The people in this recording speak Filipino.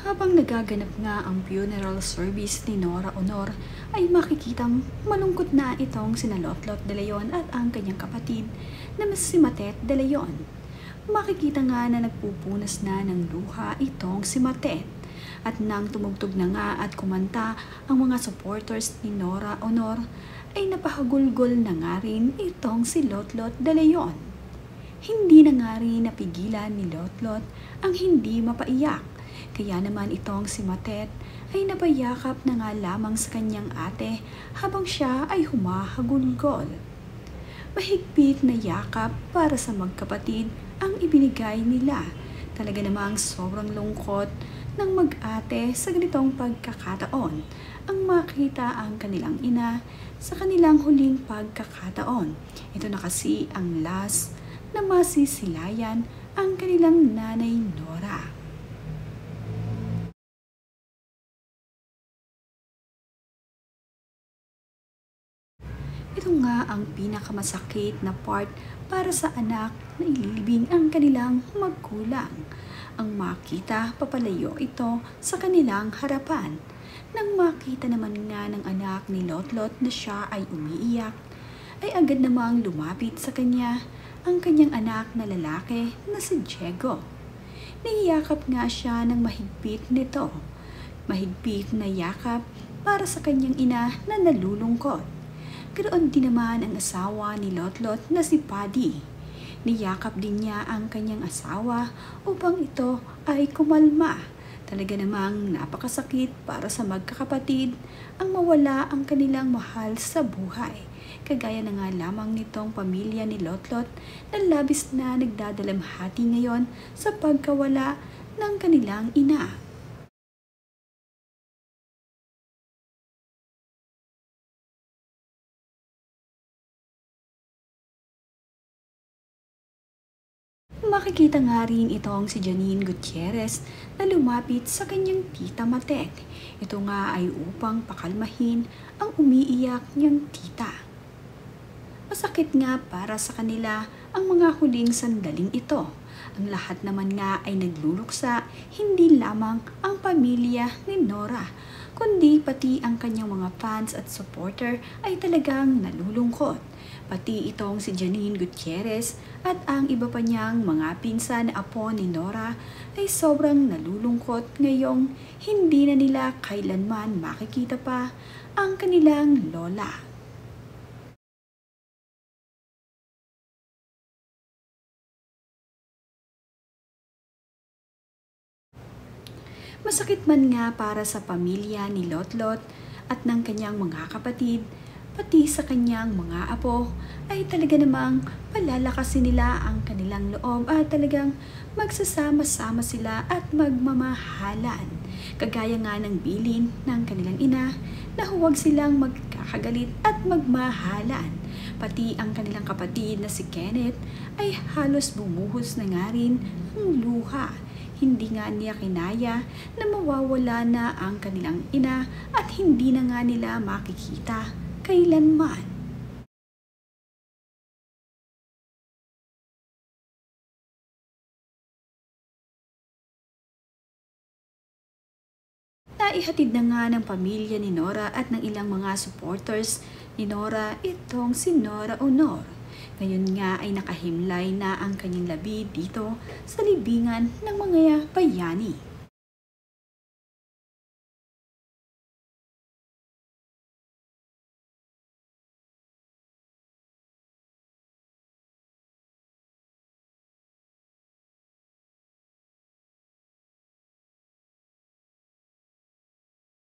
Habang nagaganap nga ang funeral service ni Nora Honor, ay makikitang malungkot na itong sina Lotlot de Leon at ang kanyang kapatid na si Matet de Leon. Makikita nga na nagpupunas na ng luha itong si Matet. At nang tumugtog na nga at kumanta ang mga supporters ni Nora Honor, ay napahagulgol na nga rin itong si Lotlot de Leon. Hindi na nga rin napigilan ni Lotlot ang hindi mapaiyak. Kaya naman itong si Matet ay napayakap na nga lamang sa kanyang ate habang siya ay humahagulgol. Mahigpit na yakap para sa magkapatid ang ibinigay nila. Talaga namang sobrang lungkot ng mag-ate sa ganitong pagkakataon ang makita ang kanilang ina sa kanilang huling pagkakataon. Ito na kasi ang last na masisilayan ang kanilang nanay Nora. Ito nga ang pinakamasakit na part para sa anak na ililibing ang kanilang magulang. Ang makita papalayo ito sa kanilang harapan. Nang makita naman nga ng anak ni Lotlot na siya ay umiiyak, ay agad namang lumapit sa kanya ang kanyang anak na lalaki na si Diego. Niyakap nga siya ng mahigpit nito. Mahigpit na yakap para sa kanyang ina na nalulungkot. Ganoon din naman ang asawa ni Lotlot na si Paddy. Niyakap din niya ang kanyang asawa upang ito ay kumalma. Talaga namang napakasakit para sa magkakapatid ang mawala ang kanilang mahal sa buhay. Kagaya na nga lamang nitong pamilya ni Lotlot na labis na nagdadalamhati ngayon sa pagkawala ng kanilang ina. Makikita nga rin itong si Janine Gutierrez na lumapit sa kanyang tita Matek. Ito nga ay upang pakalmahin ang umiiyak niyang tita. Masakit nga para sa kanila ang mga huling sandaling ito. Ang lahat naman nga ay nagluluksa, hindi lamang ang pamilya ni Nora, kundi pati ang kanyang mga fans at supporter ay talagang nalulungkot. Pati itong si Janine Gutierrez at ang iba pa niyang mga pinsan na apo ni Nora ay sobrang nalulungkot ngayong hindi na nila kailanman makikita pa ang kanilang lola. Masakit man nga para sa pamilya ni Lotlot at ng kanyang mga kapatid, pati sa kanyang mga apo, ay talaga namang palalakasin nila ang kanilang loob at talagang magsasama-sama sila at magmamahalan. Kagaya nga ng bilin ng kanilang ina na huwag silang magkakagalit at magmahalan. Pati ang kanilang kapatid na si Kenneth ay halos bumuhos na nga rin ng luha. Hindi nga niya kinaya na mawawala na ang kanilang ina at hindi na nga nila makikita kailanman. Naihatid na nga ng pamilya ni Nora at ng ilang mga supporters ni Nora itong si Nora Honor. Ngayon nga ay nakahimlay na ang kanyang labi dito sa libingan ng mga bayani.